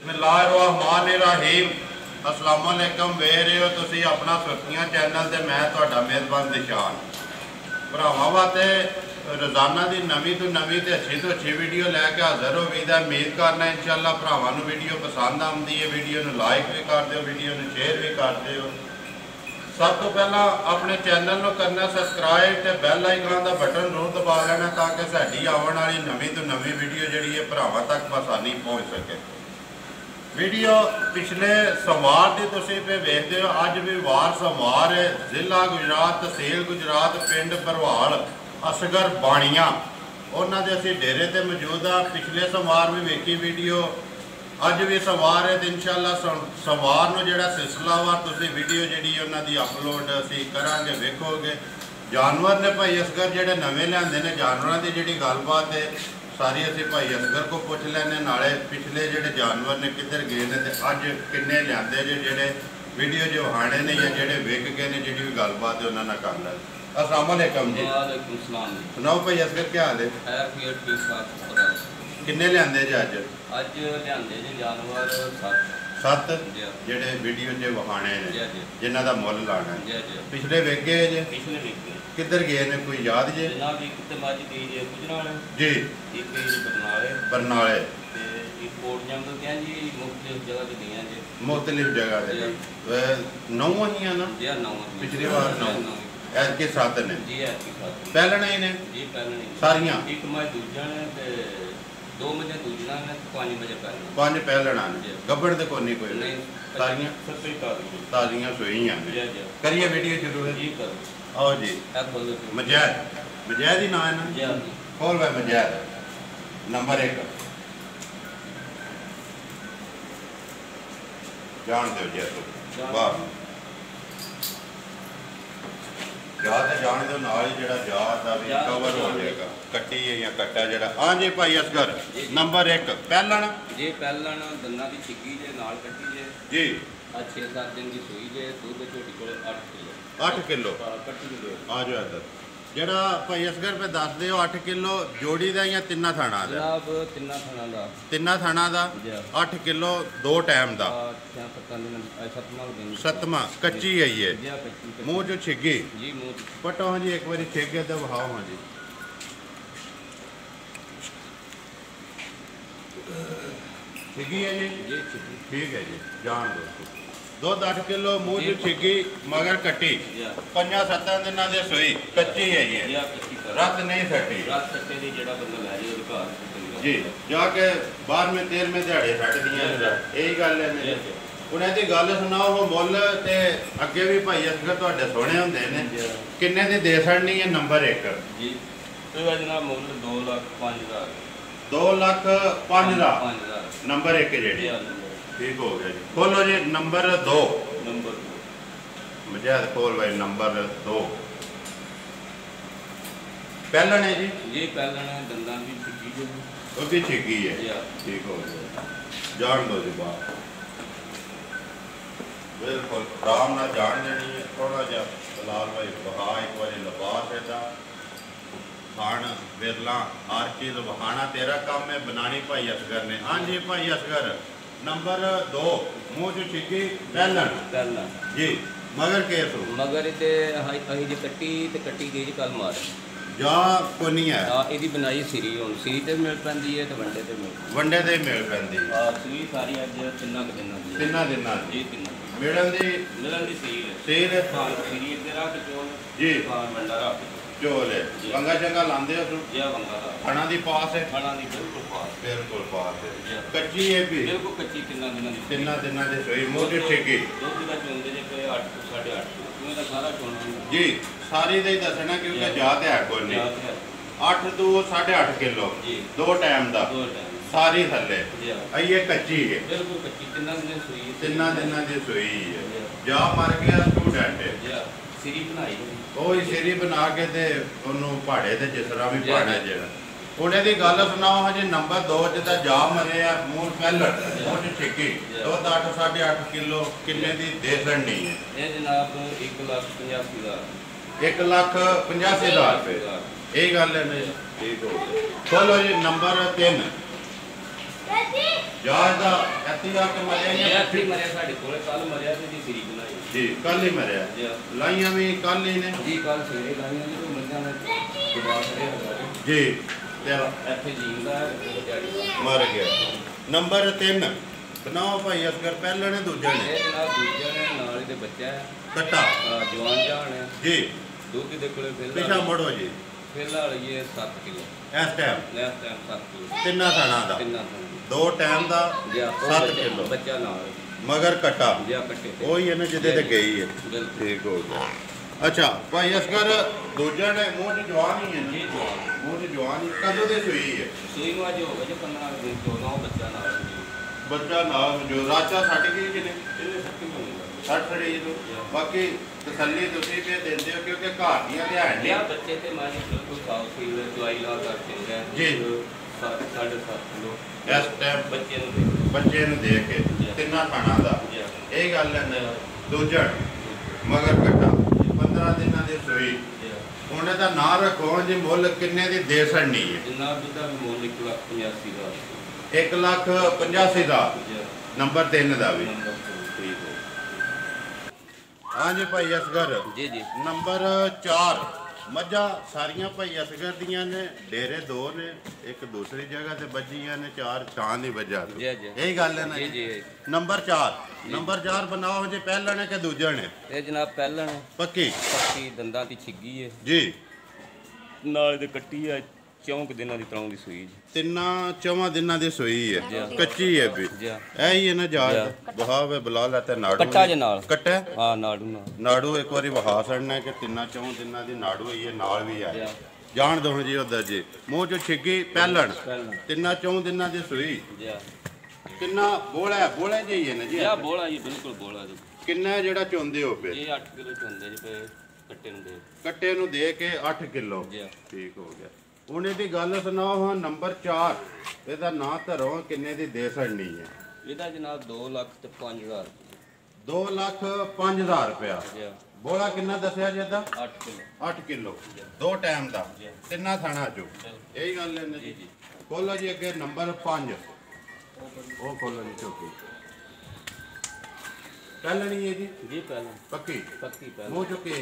बिस्मिल्लाहिर्रहमानिर्रहीम अस्सलाम वालेकुम वेख रहे हो तुसी अपना सुर्खियां चैनल ते मैं तुहाडा मेज़बान निशान भरावां वास्ते रोज़ाना की नवीं तो नवीं ते अच्छी वीडियो लैके हाज़र हो वीद है। उम्मीद करना इंशाअल्लाह भरावां नूं वीडियो पसंद आउंदी है। वीडियो नूं लाइक भी कर दिओ, वीडियो नूं शेयर भी कर दिओ। सब तो पहला अपने चैनल को करना सबसक्राइब ते बैल आइकन का बटन जरूर दबा लेना ताकि साडी आने वाली नवीं तो नवीं वीडियो जिहड़ी है भरावां तक आसानी पहुँच सके। वीडियो पिछले सोमवार की तुसीं पे वेखते हो, अज भी वार सोमवार है। जिला गुजरात, तहसील गुजरात, पिंड भरवाल, असगर बाणिया उन्होंने असीं डेरे ते मौजूद हाँ। पिछले सोमवार भी वेखी वीडियो, अज भी सोमवार है तो इंशाअल्लाह सोमवार नूं जिहड़ा सिलसिलावार तुसीं वीडियो जिहड़ी उन्हां दी अपलोड असीं करांगे, वेखोगे। जानवर ने भाई असगर जिहड़े नवे लिआंदे ने, जानवरां दी जिहड़ी गलबात है सारी असीं भाई असगर को पुछ लैने, नाले पिछले जिहड़े जानवर ने किधर गए ने ते अज किन्ने लिआंदे जे जिहड़े वीडियो जो हाणे ने या जिहड़े विक गए ने, जिहड़ी भी गलबात है उन्हां नाल कर लैने। अस्सलाम वालेकुम जी। वालेकुम सलाम जी। सुनाओ भाई असगर क्या हाल है? किन्ने लिआंदे जे अज? अज लिआंदे जे जानवर 7 जिहड़े वीडियो च वहाने ने जिन्हां दा मुੱਲ लाना है। पिछले विक गए जे? पिछले विक गए। किधर गए ने कोई याद जे? जनाब एक ते मज गई जे गुजराल जी, एक गई बरनाले बरनाले ते एक कोटजम तो क्या जी मुख्तलिफ जगह ते गईयां जे, मुख्तलिफ जगह ते 9 ही ना जी? 9 पिछली बार 9 ऐतकी 7 ने जी, ऐतकी 7 पहलने ही ने जी, पहलने सारियां एक मज दूजा ने ते 2 मजे दूजना ने, 5 मजे पहलना, 5 पहलना ने। गब्बड़ ते कोई नहीं, कोई सारियां सत्ते ताजियां सोईयां ने। करिए वीडियो शुरू है जी, करो आओ जी। मजैद मजैद ही ना है ना? खोल भाई मजैद नंबर 1 जान दो जी तो वाह याद है, जान दो नाल ही जिहड़ा याद दा भी कवर हो जाएगा। कट्टी है या कट्टा जिहड़ा। हाँ जी भाई असगर नंबर 1 पहलन जी, पहलन दंदां दी छिक्की जे नाल कट्टी जे जी। 6-7 दिन की सूई जे, दूध झोटी कोले 8 किलो 8 किलो आ जाओ इधर। जरा भाई असगर पे दस दो 8 किलो जोड़ी का या तिना थाना दा? जनाब तिना थाना दा 8 किलो 2 टाइम का 7वां कच्ची है ये मुँह जो छिगी पटो हाँ जी, एक बार छिगे तो वहाओ हाँ जी। छिगी है जी, ठीक है जी, जान दो। दुध 8 किलो मूँह जो छिगी मगर कट्टी 5-7 दिन के सोई कच्ची है ये, रत नहीं सटी जी। जाके 12वें 13वें दिहाड़े सट दियां यही गल है। उन्हें दी गल सुनाओ वो मुੱਲ ते अगे भी भाई असगर तुहाडे सोहणे हुंदे ने, किन्ने दी दे छड़नी है? नंबर 1 जी जनाब मुੱਲ 2,05,000 2,05,000 नंबर 1 जी, ठीक हो गया जी। खोलो जी नंबर 2 मजैद खोल भाई नंबर 2 पहलन है जी, ये पहलन है दंदां की छिकी जो वो भी छिकी है, ठीक हो गया। जान दो जी बात बिल्कुल आराम ना जान देनी है। थोड़ा जा फिलहाल भाई बहा एक बार लिबास है खान बिरला हर चीज़ बहाना तेरा काम है, बनानी भाई असगर ने। हाँ जी भाई असगर नंबर 2 मुँह जो छिकी पहलन जी मगर केस मगर ते अही जे कट्टी ते कट्टी गई जी कल मार जा को नहीं है। ਇਹਦੀ ਬਣਾਈ ਸਿਰੀ ਹੁਣ ਸਿਰੀ ਤੇ ਮਿਲ ਪੈਂਦੀ ਹੈ ਤੇ ਵੰਡੇ ਤੇ ਮਿਲ ਪੈਂਦੀ ਸੂਈ ਸਾਰੀ ਅੱਜ ਤਿੰਨਾਂ ਦਿਨਾਂ ਦੀ ਜੀ, ਤਿੰਨਾਂ ਮਿਲਣ ਦੀ ਸੀਰ ਸਿਰੀ ਤੇ ਰੱਖ ਚੋਲ ਜੀ, ਵੰਡਾ ਰੱਖ चोल है वंगा चंगा लांदे हो खाना दी पास है, खाना दी बिल्कुल पास है। कच्ची है भी बिल्कुल कच्ची तिन्ना दिना दे सोई मोटे ठेके दुध दा चोंदे जे कोई 8 8.5 किलो दा सारा चोंदा जी, सारी दे दसना क्योंकि जात है कोई नहीं। 8 to 8.5 किलो 2 टाइम दा सारी थल्ले ये कच्ची है बिल्कुल कच्ची तिन्ना दिना दी सोई है। जा मर गया स्टूडेंट है सिरी बनाई ਉਹ ਸਿਰੀ बना के ते ਉਹਨੂੰ ਪਹਾੜੇ ਤੇ जिस तरह भी ਪਾਣਾ ਜਿਹੜਾ ਉਹਨੇ ਦੀ ਗੱਲ ਸੁਣਾਓ। ਹਜੇ ਨੰबर 2 ਜਿਹਦਾ ਜਾ ਮਰੇ ਆ ਮੂੰਹ ਪਹਿਲਣ ਉਹ ਚ ਠੇਕੀ ਦੁੱਧ 8 8.5 ਕਿਲੋ ਕਿੰਨੇ ਦੀ ਦੇ ਸੜਨੀ ਹੈ? ਇਹ ਜਨਾਬ 1,85,000 1,85,000 रुपये यही गल है नहीं, ठीक हो गया। चलो जी नंबर 3 जहाज का ਰਾਤੀ ਆ ਕੇ ਮਰਿਆ ਇਹ ਆਖਰੀ ਮਰਿਆ ਸਾਡੇ ਕੋਲੇ, ਕੱਲ ਮਰਿਆ ਤੇ ਦੀ ਤਰੀਕ ਬਣਾਈ ਜੀ, ਕੱਲ ਹੀ ਮਰਿਆ। ਜੀ ਲਾਈਆਂ ਵੀ ਕੱਲ ਹੀ ਨੇ ਜੀ, ਕੱਲ ਸਵੇਰੇ ਲਾਈਆਂ ਜੀ, ਕੋਈ ਮੱਝਾਂ ਨੇ ਦਬਾ ਛੜਿਆ ਜੀ, ਤੇ ਇੱਥੇ ਜੀਂਦਾ ਦਿਹਾੜੀ ਮਰ ਗਿਆ। ਨੰਬਰ 3 ਬਣਾਓ ਭਾਈ ਅਸਗਰ, ਪਹਿਲਾ ਨੇ ਦੂਜਾ ਨੇ। ਇਹ ਜਨਾਬ ਦੂਜਾ ਨੇ, ਨਾਲ ਇਹਦੇ ਬੱਚਾ ਹੈ ਕੱਟਾ ਜਵਾਨ ਜਾਨ ਹੈ ਜੀ। ਦੁੱਧ ਦੇ ਕੋਲੇ ਪਿਛਾ ਮੋੜੋ ਜੀ। ਫਿਲਹਾਲ ਇਹ 7 ਕਿਲੋ ਇਸ ਟਾਈਮ 7 ਕਿਲੋ ਤਿੰਨਾਂ ਥਾਣਾ ਦਾ, ਤਿੰਨਾਂ 2 ਟਾਈਮ ਦਾ 7 ਕਿਲੋ ਬੱਚਾ ਨਾਲ ਮਗਰ ਕੱਟਾ ਜਾਂ ਕੱਟੇ ਤੇ ਉਹੀ ਹੈ ਨਾ ਜਿਹਦੇ ਤੇ ਗਈ ਹੈ। ਬਿਲਕੁਲ ਠੀਕ ਹੋ ਗਿਆ। ਅੱਛਾ ਭਾਈ ਅਸਗਰ, ਦੂਜਾ ਨੇ ਮੂੰਹ 'ਚ ਜਵਾਨ ਹੀ ਹੈ ਨਾ? ਜੀ ਜਵਾਨ, ਮੂੰਹ 'ਚ ਜਵਾਨ ਹੀ। ਕਦੋਂ ਦੇ ਸੂਈ ਹੈ? ਸੂਈ ਨੂੰ ਅੱਜ ਹੋ ਗਿਆ ਜੀ 15 ਦਿਨ, 14 ਬੱਚਾ ਨਾਲ ਬੱਚਾ ਨਾਲ ਜੋ ਰਾਚਾ ਛੱਡ ਗਈ ਕਿਨੇ ਇਹਨੇ 60 ਕਿਲੋ ਛੱਡ ਛੜੀ ਜੀ। ਬਾਕੀ ਤਸੱਲੀ ਤੁਸੀਂ ਵੀ ਦਿੰਦੇ ਹੋ ਕਿਉਂਕਿ ਘਰ ਦੀਆਂ ਧਿਆਨ ਲਿਆ ਨਹੀਂ ਬੱਚੇ ਤੇ ਮਾਂ ਬਿਲਕੁਲ ਸਾਫ ਸੀ, ਦਵਾਈ ਲਾ ਕਰ ਚੰਗਾ ਜੀ। 7.5 ਕਿਲੋ ਇਸ ਟਾਈਮ ਬੱਚੇ ਨੂੰ ਦੇ ਬੱਚੇ ਨੂੰ ਦੇਖ ਕੇ ਤਿੰਨਾਂ ਖਾਣਾ ਦਾ ਜੀ ਇਹ ਗੱਲ ਹੈ ਨਾ। ਦੂਜਾ ਮਗਰ ਕੱਟਾ 15 ਦਿਨਾਂ ਦੀ ਸੂਈ। ਜੀ ਹੁਣ ਇਹਦਾ ਨਾਂ ਰੱਖੋ ਜੀ, ਮੁੱਲ ਕਿੰਨੇ ਦੀ ਦੇ ਸੜਨੀ ਹੈ? ਜਨਾਬ ਜਿਹਦਾ ਵੀ ਮੁੱਲ 1,85,000 ਦਾ 1,85,000 ਜੀ ਨੰਬਰ 3 ਦਾ ਵੀ। ਨੰਬਰ ਠੀਕ ਹੋ। ਹਾਂਜੀ ਭਾਈ ਅਸਗਰ, ਜੀ ਜੀ ਨੰਬਰ 4 ਮੱਝਾਂ ਸਾਰੀਆਂ ਭਾਈ ਅਸਗਰ ਦੀਆਂ ਨੇ, ਡੇਰੇ 2 ਨੇ, ਇੱਕ ਦੂਸਰੀ ਜਗ੍ਹਾ ਤੇ ਵੱਜੀਆਂ ਨੇ, 4 ਚਾਂ ਦੀ ਵਜ੍ਹਾ ਤੋਂ। ਜੀ ਜੀ ਇਹੀ ਗੱਲ ਹੈ ਨਾ ਜੀ ਜੀ। ਜੀ ਨੰਬਰ 4 ਬਣਾਓ ਜੀ, ਪਹਿਲਾ ਨੇ ਕਿ ਦੂਜਾ ਨੇ? ਇਹ ਜਨਾਬ ਪਹਿਲਾਂ ਪੱਕੀ ਪੱਕੀ ਦੰਦਾਂ ਦੀ ਛਿੱਗੀ ਹੈ, ਜੀ। ਨਾਲ ਦੇ ਕੱਟੀ ਆ 4 ਦਿਨਾਂ ਦੀ ਤਰ੍ਹਾਂ ਦੀ ਸੂਈ ਜੀ। ਤਿੰਨਾਂ 4 ਦਿਨਾਂ ਦੀ ਸੂਈ ਹੈ, ਜੀ। ਕੱਚੀ ਹੈ ਵੀ। ਜੀ ਇਹੀ ਹੈ ਨਾ ਜਾਤ ਬਹਾਵੇ ਬੁਲਾ ਲੈ ਤੇ ਨਾੜੂ ਕੱਟਾ ਜੇ ਨਾਲ ਕੱਟਾ ਹਾਂ ਨਾੜੂ ਨਾਲ ਨਾੜੂ ਇੱਕ ਵਾਰੀ ਵਹਾ ਛੜਨਾ ਕਿ ਤਿੰਨਾਂ 4 ਦਿਨਾਂ ਦੀ ਨਾੜੂ ਹੀ ਹੈ, ਨਾਲ ਵੀ ਆ ਜੀ ਜਾਣ ਦੋ ਜੀ ਉਧਰ ਜੀ। ਮੂੰਹ ਚੋਂ ਛਿੱਗੀ ਪਹਿਲਣ, ਪਹਿਲਾਂ ਤਿੰਨਾਂ 4 ਦਿਨਾਂ ਦੀ ਸੂਈ। ਜੀ ਕਿੰਨਾ ਬੋਲਾ ਜਿਹੀ ਹੈ ਨਾ ਜੀ? ਇਹ ਬੋਲਾ ਜੀ, ਬਿਲਕੁਲ ਬੋਲਾ ਜੀ। ਕਿੰਨਾ ਜਿਹੜਾ ਚੁੰਦੇ ਹੋ ਪਏ? ਇਹ 8 ਕਿਲੋ ਚੁੰਦੇ ਜੀ ਪਏ ਕੱਟੇ ਨੂੰ ਦੇ ਕੱਟੇ ਨੂੰ ਦੇ ਕੇ 8 ਕਿਲੋ। ਜੀ ਠੀਕ ਹੋ ਗਿਆ। ਹੁਣ ਇਹਦੀ ਗੱਲ ਸੁਣਾਓ। ਹਾਂ ਨੰਬਰ 4 ਇਹਦਾ ਨਾਂ ਧਰੋ, ਕਿੰਨੇ ਦੀ ਦੇ ਸੜਨੀ ਹੈ? ਇਹਦਾ ਜਨਾਬ 2,05,000 2,05,000 ਰੁਪਇਆ। ਜੀ ਬੋਲਾ ਕਿੰਨਾ ਦੱਸਿਆ ਜੀ ਇਹਦਾ? 8 ਕਿਲੋ 8 ਕਿਲੋ 2 ਟਾਈਮ ਦਾ, ਜੀ। ਤਿੰਨਾਂ ਥਾਣਾ ਚੋਂ। ਇਹੀ ਗੱਲ ਹੈ ਨਾ ਜੀ ਜੀ। ਜੀ ਖੋਲੋ ਜੀ ਅੱਗੇ ਨੰਬਰ 5 ਉਹ ਖੋਲੋ ਜੀ ਝੋਕੀ। ਪਹਿਲਣੀ ਹੈ ਜੀ ਜੀ ਪਹਿਲਾਂ ਪੱਕੀ ਪੱਕੀ ਪਹਿਲਾਂ ਮੂੰਹ ਚੁੱਕੇ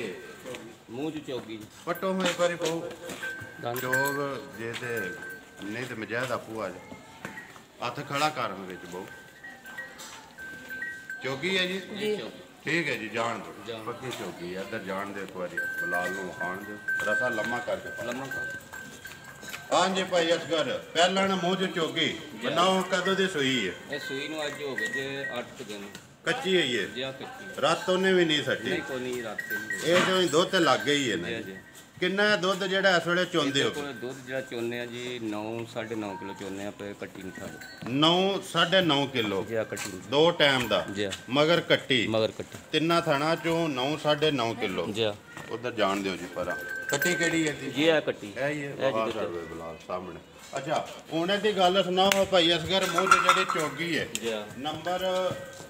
ਮੂੰਹ ਚ ਚੌਗੀ ਜੀ ਪੱਟੋ ਹੋਏ ਪਰ ਬਹੁ ਦੰਦ ਚੋਗ ਜੇ ਤੇ ਨਹੀਂ ਤੇ ਮਜਾਦ ਆਪੂ ਆ ਜਾ ਹੱਥ ਖੜਾ ਕਰਨ ਵਿੱਚ ਬਹੁ ਚੌਗੀ ਹੈ ਜੀ। ਜੀ ਚੌਗੀ ਠੀਕ ਹੈ ਜੀ, ਜਾਣ ਦਿਓ। ਜਾਣ। ਪੱਕੀ ਚੌਗੀ ਹੈ। ਇੱਧਰ ਜਾਣ ਦੇ ਇੱਕ ਵਾਰੀ ਬਲਾਲ ਨੂੰ ਖਾਣ ਦਿਓ, ਰਸਾ ਲੰਮਾ ਕਰਕੇ। ਲੰਮਾ ਕਰ ਹਾਂਜੀ ਭਾਈ ਅਸਗਰ, ਪਹਿਲਣ ਮੂੰਹ ਚ ਚੌਗੀ ਬਣਾਓ। ਕਦੋਂ ਦੀ ਸੂਈ ਹੈ? ਇਹ ਸੂਈ ਨੂੰ ਅੱਜ ਹੋ ਗਏ ਜੇ 8 ਦਿਨ ਕੱਚੀ ਹੋਈ ਹੈ, ਜਿਆ ਕੱਚੀ ਰਾਤ ਉਹਨੇ ਵੀ ਨਹੀਂ ਸੱਟੀ। ਨਹੀਂ ਕੋਈ ਨਹੀਂ ਰਾਤ ਤੇ ਇਹ ਜੋ ਦੁੱਧ ਤੇ ਲੱਗ ਗਈ ਹੈ ਨਾ ਜੀ ਜੀ। ਜੀ ਕਿੰਨਾ ਹੈ ਦੁੱਧ ਜਿਹੜਾ ਇਸ ਵੇਲੇ ਚੋਂਦੇ ਹੋ? ਕੋਲ ਦੁੱਧ ਜਿਹੜਾ ਚੋਨੇ ਆ ਜੀ 9.5 ਕਿਲੋ ਚੋਨੇ ਆ ਪਏ ਕੱਟੀ ਨੂੰ ਸਾਡੇ 9 9.5 ਕਿਲੋ ਜਿਆ ਕੱਟੀ ਨੂੰ 2 ਟਾਈਮ ਦਾ ਜਿਆ ਮਗਰ ਕੱਟੀ ਮਗਰ ਕੱਟੀ ਤਿੰਨਾਂ ਥਾਣਾ ਚੋਂ 9 9.5 ਕਿਲੋ। ਜਿਆ ਉਧਰ ਜਾਣ ਦਿਓ ਜੀ ਪਰਾਂ। ਕੱਟੀ ਕਿਹੜੀ ਹੈ ਜੀ? ਜੀ ਆ ਕੱਟੀ ਇਹ ਹੀ ਹੈ ਇਹ ਬਾਹਰ ਜੀ ਸਾਡੇ ਬਲਾਲ ਸਾਹਮਣੇ। ਅੱਛਾ ਹੁਣ ਦੀ ਗੱਲ ਸੁਣਾਓ ਭਾਈ ਅਸਗਰ, ਮੂੰਹ ਤੇ ਜਿਹੜੀ ਚੋਗੀ ਹੈ ਜਿਆ ਨੰਬਰ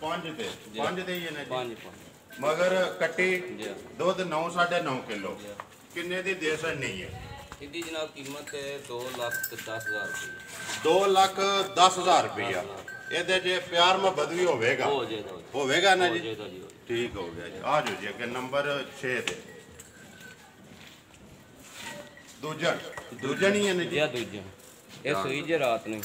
5 ਤੇ 5 ਤੇ ਹੀ ਹੈ ਨਾ ਜੀ। 5 ਮਗਰ ਕੱਟੀ ਜਿਆ ਦੁੱਧ 9 9.5 ਕਿਲੋ। ਜਿਆ ਕਿੰਨੇ ਦੀ ਦੇ ਨਹੀਂ ਹੈ? ਇਹਦੀ ਜਨਾਬ ਕੀਮਤ ਹੈ 2,10,000 ਰੁਪਏ 2,10,000 ਰੁਪਇਆ। ਇਹਦੇ ਜੇ ਪਿਆਰ ਮੁਹੱਬਤ ਵੀ ਹੋਵੇਗਾ ਹੋ ਜਾਏਗਾ ਹੋਵੇਗਾ ਨਾ ਹੋ ਜੀ? ਜਾਏਗਾ ਜੀ ਠੀਕ ਹੋ ਗਿਆ ਜੀ। ਆ ਜਾਓ ਜੀ ਅੱਗੇ ਨੰਬਰ 6 ਤੇ ਦੂਜਾ ਨਹੀਂ ਹੈ ਨਾ ਜੀ? ਜਿਆ ਦੂਜਾ ਇਹ ਸੂਈ ਜੇ ਰਾਤ ਨੂੰ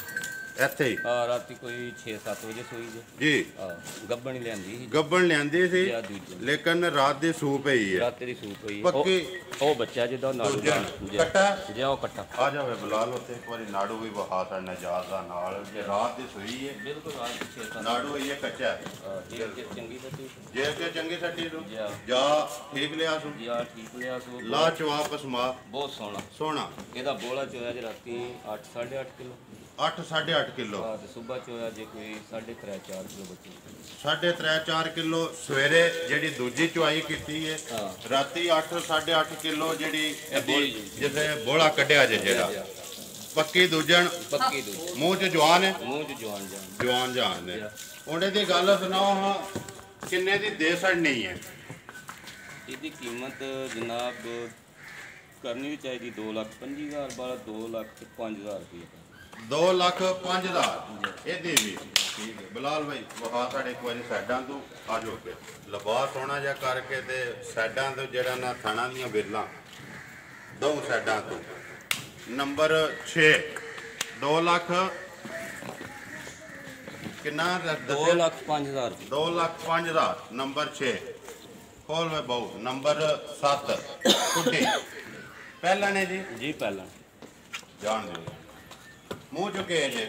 ਇੱਥੇ ਹੀ ਹਾਂ ਰਾਤੀ ਕੋਈ 6-7 ਵਜੇ ਸੂਈ ਜੇ ਜੀ। ਹਾਂ ਗੱਬਣ ਲਿਆਂਦੀ ਸੀ ਗੱਬਣ ਲਿਆਂਦੀ ਸੀ ਜਿਆ ਦੂਜੀ ਲੇਕਿਨ ਰਾਤ ਦੀ ਸੂਪ ਹੀ ਹੈ ਰਾਤੇ ਦੀ ਸੂਪ ਹੋਈ ਪੱਕੀ। ਉਹ ਬੱਚਾ ਜਿਹਦਾ ਨਾੜੂ ਦੂਜਾ ਜਿਆ ਕੱਟਾ ਜਿਆ ਉਹ ਕੱਟਾ ਆ ਜਾਵੇ ਬਲਾਲ ਉੱਤੇ ਇੱਕ ਵਾਰੀ ਨਾੜੂ ਵੀ ਵਹਾ ਸਾਡਾ ਨਜਾਜ਼ ਦਾ ਨਾਲ ਜੇ ਰਾਤ ਦੀ ਸੂਈ ਹੈ ਬਿਲਕੁਲ ਰਾਤ ਦੀ 6-7 ਨਾੜੂ ਹੋਈ ਹੈ ਕੱਚਾ ਹੈ। ਜੇ ਚੰਗੀ ਬੱਤੀ ਜੇ ਕਿ ਚੰਗੀ ਸੱਟੀ ਨੂੰ ਜਿਆ ਜਾ ਠੀਕ ਲਿਆ ਸੂ ਜਿਆ ਠੀਕ ਲਿਆ ਸੋ ਲਾ ਚਵਾਪ ਸਮਾ ਬਹੁਤ ਸੋਹਣਾ ਸੋਹਣਾ। ਇਹਦਾ ਬੋਲਾ ਚੋਇਆ ਜੇ ਰਾਤੀ 8-8.5 ਕਿਲੋ 8 8.5 ਕਿਲੋ ਹਾਂ ਤੇ ਸਵੇਰ ਚੋਇਆ ਜੇ ਕੋਈ 3.5-4 ਕਿਲੋ ਬੱਚੀ 3.5 4 ਸਵੇਰੇ ਜਿਹੜੀ ਦੂਜੀ ਚੁਆਈ ਕੀਤੀ ਹੈ। ਹਾਂ ਰਾਤੀ 8 8.5 ਕਿਲੋ ਜਿਹੜੀ ਬੋਲੀ ਇਹਦੀ ਜੀ। ਜਿਵੇਂ ਬੋਲਾ ਕੱਢਿਆ ਜੇ ਜਿਹੜਾ ਪੱਕੀ ਦੂਜਣ ਪੱਕੀ ਦੂਜੀ ਮੂੰਹ ਚ ਜਵਾਨ ਹੈ, ਮੂੰਹ ਚ ਜਵਾਨ ਜਾਨ ਜਵਾਨ ਜਾਨ ਨੇ। ਉਹਨੇ ਦੀ ਗੱਲ ਸੁਣਾਓ ਹਾਂ ਕਿੰਨੇ ਦੀ ਦੇ ਸੜਨੀ ਹੈ? ਇਹਦੀ ਕੀਮਤ ਜਨਾਬ ਕਰਨੀ ਵੀ ਚਾਹੀਦੀ 2,25,000 ਵਾਲਾ 2,05,000 ਰੁਪਏ 2,05,000 ਇਹਦੀ ਵੀ ਠੀਕ ਹੈ ਬਲਾਲ ਭਾਈ ਵਹਾ ਸਾਡੇ ਇੱਕ ਵਾਰੀ ਸਾਈਡਾਂ ਤੋਂ ਆ ਜਾਓ ਕੇ ਲਬਾ ਸੋਹਣਾ ਜਿਹਾ ਕਰਕੇ ਤੇ ਸਾਈਡਾਂ ਤੋਂ ਜਿਹੜਾ ਨਾ ਥਾਣਾ ਦੀਆਂ ਵੇਲਾਂ ਦੋ ਸਾਈਡਾਂ ਤੋਂ ਨੰਬਰ 6 2 ਲੱਖ ਕਿੰਨਾ 2,05,000 2,05,000 ਨੰਬਰ 6 ਖੋਲ ਵੇ ਬਹੁ ਨੰਬਰ 7 ਕੁੱਟੀ ਪਹਿਲਾਂ ਨੇ ਜੀ ਜੀ ਪਹਿਲਾਂ ਜਾਣ ਦਿਓ ਮੂੰਹ ਚੁੱਕੇ ਜੇ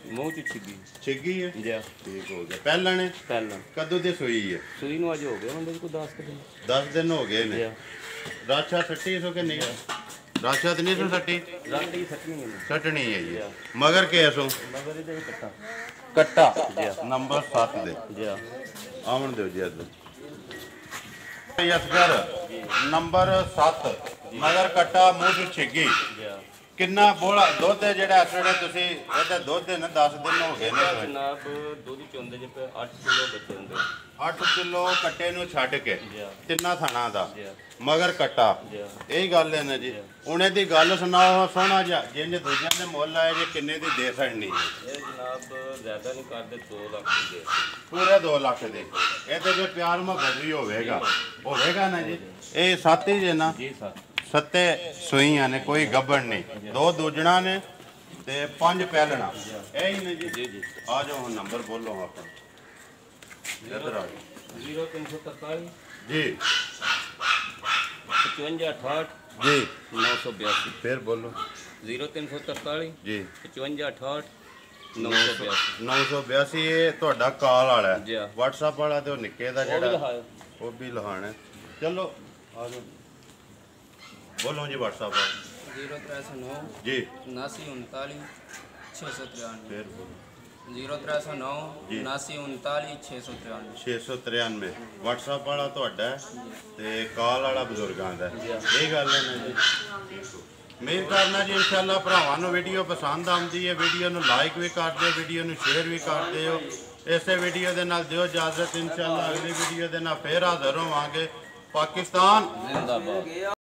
ਮੂੰਹ ਚ ਛਿੱਗੀ ਛਿੱਗੀ ਹੈ ਜੀ ਠੀਕ ਹੋ ਗਿਆ ਪਹਿਲਾਂ ਨੇ ਪਹਿਲਾਂ ਕਦੋਂ ਦੀ ਸੂਈ ਹੈ ਸੂਈ ਨੂੰ ਅੱਜ ਹੋ ਗਿਆ ਹੁੰਦੇ ਕੋਈ 10 ਦਿਨ 10 ਦਿਨ ਹੋ ਗਏ ਜੀ ਨੇ ਰਾਛਾ ਸੱਟੀ ਸੋ ਕਿ ਨਹੀਂ ਰਾਛਾ ਤੇ ਨਹੀਂ ਸੋ ਸੱਟੀ ਰੰਡੀ ਸੱਟਣੀ ਹੈ ਸੱਟਣੀ ਹੈ ਜੀ ਮਗਰ ਕੇਸੋ ਮਗਰ ਇਹਦੇ ਵੀ ਕੱਟਾ ਕੱਟਾ ਨੰਬਰ 7 ਦੇ ਜੀ ਆਵਣ ਦਿਓ ਜੀ ਅੱਜ ਯਸਗਰ ਨੰਬਰ 7 ਮਗਰ ਕੱਟਾ ਮੂੰਹ ਚ ਛਿੱਗੀ ਜੀ ਕਿੰਨਾ ਬੋਲਾ ਦੁੱਧ ਹੈ ਜਿਹੜਾ ਇਸ ਵੇਲੇ ਤੁਸੀਂ ਇਹਦਾ ਦੁੱਧ ਹੈ ਨਾ 10 ਦਿਨ ਹੋ ਗਏ ਨੇ ਜਨਾਬ ਦੁੱਧ ਚੋਂਦੇ ਜੇ 8 ਕਿਲੋ ਬੱਚੇ ਹੁੰਦੇ 8 ਕਿਲੋ ਕੱਟੇ ਨੂੰ ਛੱਡ ਕੇ ਜੀ ਤਿੰਨਾਂ ਥਾਣਾ ਦਾ ਜੀ ਮਗਰ ਕੱਟਾ ਜੀ ਇਹੀ ਗੱਲ ਹੈ ਨਾ ਜੀ ਉਹਨੇ ਦੀ ਗੱਲ ਸੁਣਾਓ ਸੋਹਣਾ ਜਿਹਾ ਜਿੰਜ ਦੂਜਿਆਂ ਦੇ ਮੁੱਲ ਆਏ ਜੇ ਕਿੰਨੇ ਦੀ ਦੇ ਸਕਣੀ ਇਹ ਜਨਾਬ ਜ਼ਿਆਦਾ ਨਹੀਂ ਕਰਦੇ 2 ਲੱਖ ਦੀ ਦੇ ਪੂਰੇ 2 ਲੱਖ ਦੇ ਇਹ ਤੇ ਜੇ ਪਿਆਰ ਮੁਹੱਬਤ ਵੀ ਹੋਵੇਗਾ ਨਾ ਜੀ ਇਹ 7 ਹੀ ਜੇ ਨਾ ਜੀ ਸਰ 7 ਸੂਈਆਂ ਨੇ ਕੋਈ ਗੱਬੜ ਨਹੀਂ 2 ਦੂਜਣਾ ਨੇ ਤੇ 5 ਪਹਿਲਣਾ ਇਹ ਹੀ ਨੇ ਜੀ ਜੀ ਜੀ ਆ ਜਾਓ ਹੁਣ ਨੰਬਰ ਬੋਲੋ ਆਪਣਾ ਇੱਧਰ ਆ ਜਾਓ 0343 ਜੀ 5568 ਜੀ 982 ਫਿਰ ਬੋਲੋ 0343 ਜੀ 5568 982 982 ਇਹ ਤੁਹਾਡਾ ਕਾਲ ਵਾਲਾ ਜੀ। ਹੈ WhatsApp ਵਾਲਾ ਤੇ ਉਹ ਨਿੱਕੇ ਦਾ ਉਹ ਵੀ ਜਿਹੜਾ ਦਿਖਾਓ ਉਹ ਵੀ ਲਹਾਣਾ ਹੈ। ਚਲੋ ਆ ਜਾਓ ਬੋਲੋ ਜੀ WhatsApp ਵਾਲਾ 0309 ਜੀ 7939 693 ਫਿਰ ਬੋਲੋ 0309 ਜੀ। 7939 693 693 WhatsApp ਵਾਲਾ ਤੁਹਾਡਾ ਹੈ ਤੇ ਕਾਲ ਵਾਲਾ ਬਜ਼ੁਰਗਾਂ ਦਾ ਹੈ। ਇਹ ਗੱਲ ਹੈ ਨਾ ਜੀ ਮੇਰ ਕਰਨਾ ਜੀ ਇਨਸ਼ਾਅੱਲਾ ਭਰਾਵਾਂ ਨੂੰ ਵੀਡੀਓ ਪਸੰਦ ਆਉਂਦੀ ਹੈ ਵੀਡੀਓ ਨੂੰ ਲਾਈਕ ਵੀ ਕਰ ਦਿਓ ਵੀਡੀਓ ਨੂੰ ਸ਼ੇਅਰ ਵੀ ਕਰ ਦਿਓ ਇਸੇ ਵੀਡੀਓ ਦੇ ਨਾਲ ਦਿਓ ਇਜਾਜ਼ਤ ਇਨਸ਼ਾਅੱਲਾ ਅਗਲੀ ਵੀਡੀਓ ਦੇ ਨਾਲ ਫੇਰ ਹਾਜ਼ਰ ਹੋਵਾਂਗੇ ਪਾਕਿਸਤਾਨ ਜ਼ਿੰਦਾਬਾਦ